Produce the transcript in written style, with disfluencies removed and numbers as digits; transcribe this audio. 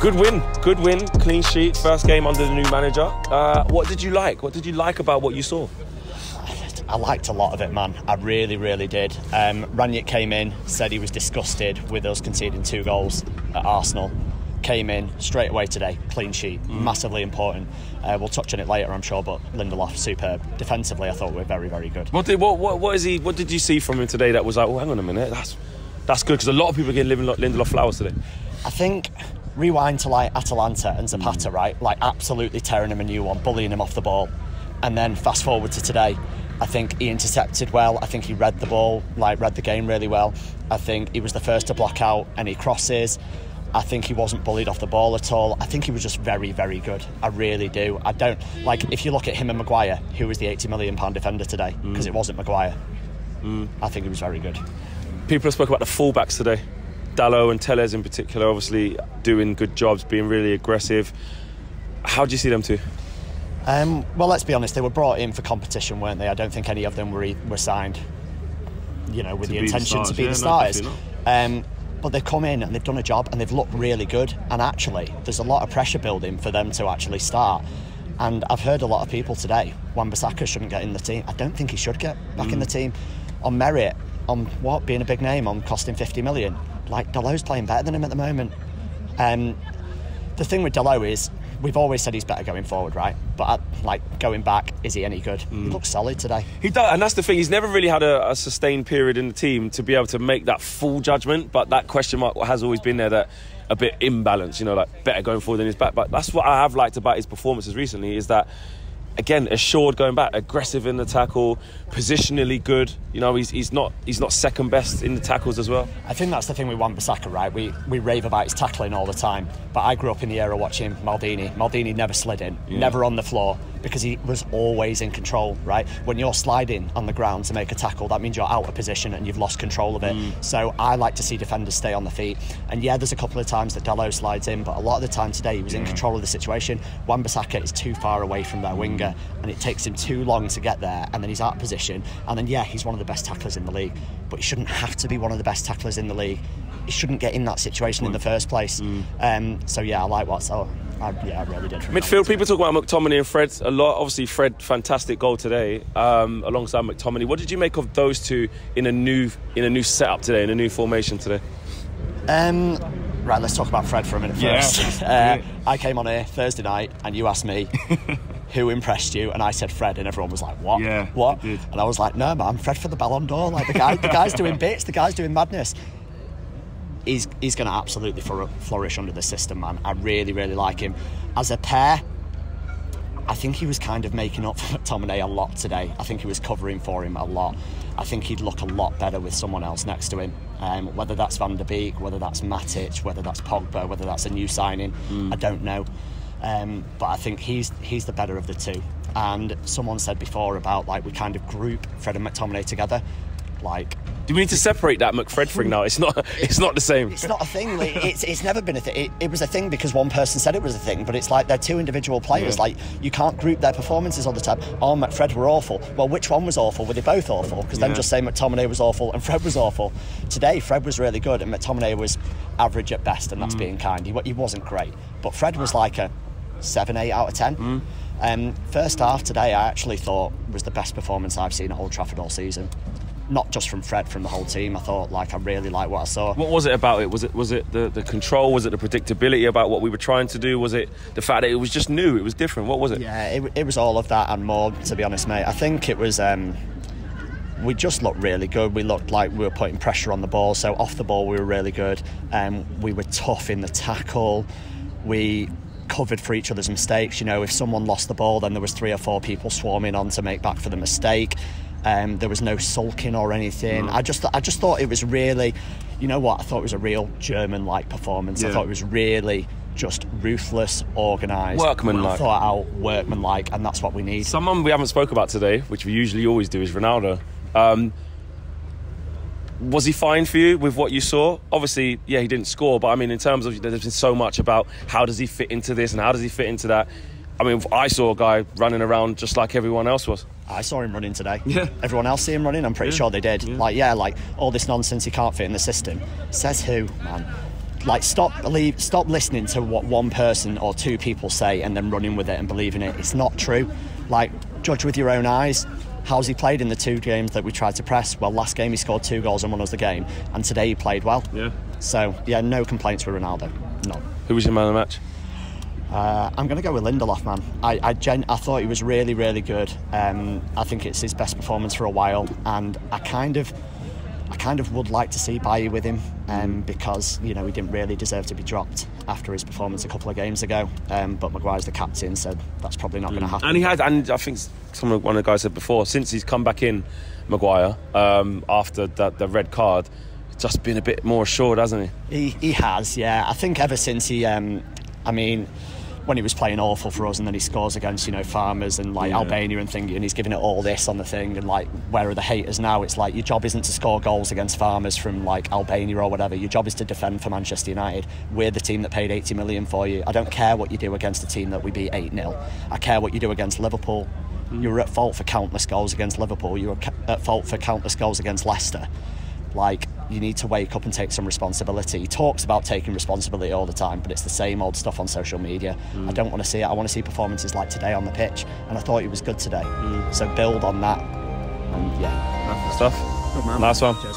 Good win, clean sheet, first game under the new manager. What did you like? What did you like about what you saw? I liked a lot of it, man. I really, really did. Ranić came in, said he was disgusted with us conceding 2 goals at Arsenal. Came in straight away today, clean sheet, massively important. We'll touch on it later, I'm sure, but Lindelof, superb. Defensively, I thought we were very, very good. What did you see from him today that was like, oh, hang on a minute, that's good? Because a lot of people are getting Lindelof flowers today. I think rewind to like Atalanta and Zapata, right? Like absolutely tearing him a new one, bullying him off the ball. And then fast forward to today, I think he intercepted well. I think he read the ball, read the game really well. I think he was the first to block out any crosses. I think he wasn't bullied off the ball at all. I think he was just very, very good. I really do. I don't if you look at him and Maguire, who was the £80 million defender today, because it wasn't Maguire. I think he was very good. People have spoken about the fullbacks today. Dalot and Tellez in particular, obviously doing good jobs, being really aggressive. How do you see them two? Well, let's be honest, they were brought in for competition, weren't they? I don't think any of them were signed, with the intention to be the starters. But they've come in and they've done a job and they've looked really good. And actually, there's a lot of pressure building for them to actually start. And I've heard a lot of people today, Wan-Bissaka shouldn't get in the team. I don't think he should get back in the team. On merit, on being a big name, on costing 50 million. Dalot's playing better than him at the moment. The thing with Dalot is, we've always said he's better going forward, right? But going back, is he any good? He looks solid today. He does, and that's the thing. He's never really had a sustained period in the team to be able to make that full judgment. But that question mark has always been there, that a bit imbalanced, better going forward than his back. But that's what I have liked about his performances recently, is that, again, assured going back, aggressive in the tackle, positionally good. He's not second best in the tackles as well. I think that's the thing with Wan-Bissaka, right? We rave about his tackling all the time, but I grew up in the era watching Maldini. Maldini never slid in, never on the floor, because he was always in control, right? When you're sliding on the ground to make a tackle, that means you're out of position and you've lost control of it. So I like to see defenders stay on the feet. And yeah, there's a couple of times that Dalot slides in, but a lot of the time today he was in control of the situation. Wan-Bissaka is too far away from their winger, and it takes him too long to get there, and then he's out of position, and then he's one of the best tacklers in the league, but he shouldn't have to be one of the best tacklers in the league. He shouldn't get in that situation in the first place. So I like what I really did. Midfield, people talk about McTominay and Fred a lot. Obviously Fred, fantastic goal today, alongside McTominay. What did you make of those two in a new setup today, in a new formation today? Right, let's talk about Fred for a minute first. I came on here Thursday night and you asked me who impressed you, and I said Fred, and everyone was like, what? Yeah, what? And I was like, no man, Fred for the Ballon d'Or. The guy's doing bits, the guy's doing madness. He's going to absolutely flourish under the system, man. I really, really like him. As a pair, I think he was kind of making up for McTominay a lot today. I think he was covering for him a lot. I think he'd look a lot better with someone else next to him. Whether that's Van der Beek, whether that's Matic, whether that's Pogba, whether that's a new signing, I don't know. But I think he's the better of the two. And someone said before about we kind of group Fred and McTominay together. Do we need to separate that McFred thing now? It's not the same. It's not a thing. It's never been a thing. It was a thing because one person said it was a thing, but it's they're two individual players. You can't group their performances all the time. Oh, McFred were awful. Well, which one was awful? Were they both awful? Because then just say McTominay was awful and Fred was awful. Today, Fred was really good and McTominay was average at best, and that's being kind. He wasn't great, but Fred was like a 7, 8 out of 10. First half today, I actually thought was the best performance I've seen at Old Trafford all season. Not just from Fred, from the whole team. I thought I really liked what I saw. What was it about it? Was it the control? Was it the predictability about what we were trying to do? Was it the fact that it was just new? It was different. What was it? Yeah, it was all of that and more, to be honest, mate. I think it was we just looked really good. We looked like we were putting pressure on the ball, so off the ball we were really good. We were tough in the tackle. We covered for each other's mistakes. If someone lost the ball, then there was 3 or 4 people swarming on to make back for the mistake. There was no sulking or anything. I just thought it was really, I thought it was a real German-like performance. I thought it was really just ruthless, organised, workmanlike, thought out, workmanlike, and that's what we need. Someone we haven't spoke about today, which we usually always do, is Ronaldo. Was he fine for you with what you saw? Obviously, he didn't score, but I mean, in terms of, there's been so much about how does he fit into this and how does he fit into that. I mean, I saw a guy running around just like everyone else was. I saw him running today. Yeah. Everyone else see him running? I'm pretty sure they did. Yeah. All this nonsense, he can't fit in the system. Says who, man? Like, stop listening to what one person or two people say and then running with it and believing it. It's not true. Like, judge with your own eyes. How's he played in the 2 games that we tried to press? Well, last game he scored 2 goals and won us the game, and today he played well. Yeah. So, yeah, no complaints with Ronaldo. No. Who was your man of the match? I'm going to go with Lindelof, man. I thought he was really, really good. I think it's his best performance for a while, and I kind of would like to see Bailly with him, because, you know, he didn't really deserve to be dropped after his performance a couple of games ago. But Maguire's the captain, so that's probably not going to happen. And I think one of the guys said before, since he's come back in, Maguire, after the red card, just been a bit more assured, hasn't he? He has, yeah. I think ever since he, when he was playing awful for us, and then he scores against, you know, Farmers and like Albania and thing, and he's giving it all this on the thing, and like, where are the haters now? It's like, your job isn't to score goals against Farmers from like Albania or whatever. Your job is to defend for Manchester United. We're the team that paid 80 million for you. I don't care what you do against a team that we beat 8-0. I care what you do against Liverpool. You were at fault for countless goals against Liverpool. You were at fault for countless goals against Leicester. Like, you need to wake up and take some responsibility. He talks about taking responsibility all the time, but it's the same old stuff on social media. I don't want to see it. I want to see performances like today on the pitch, and I thought he was good today. So build on that, and yeah. Stuff. Good man. Nice one. Cheers.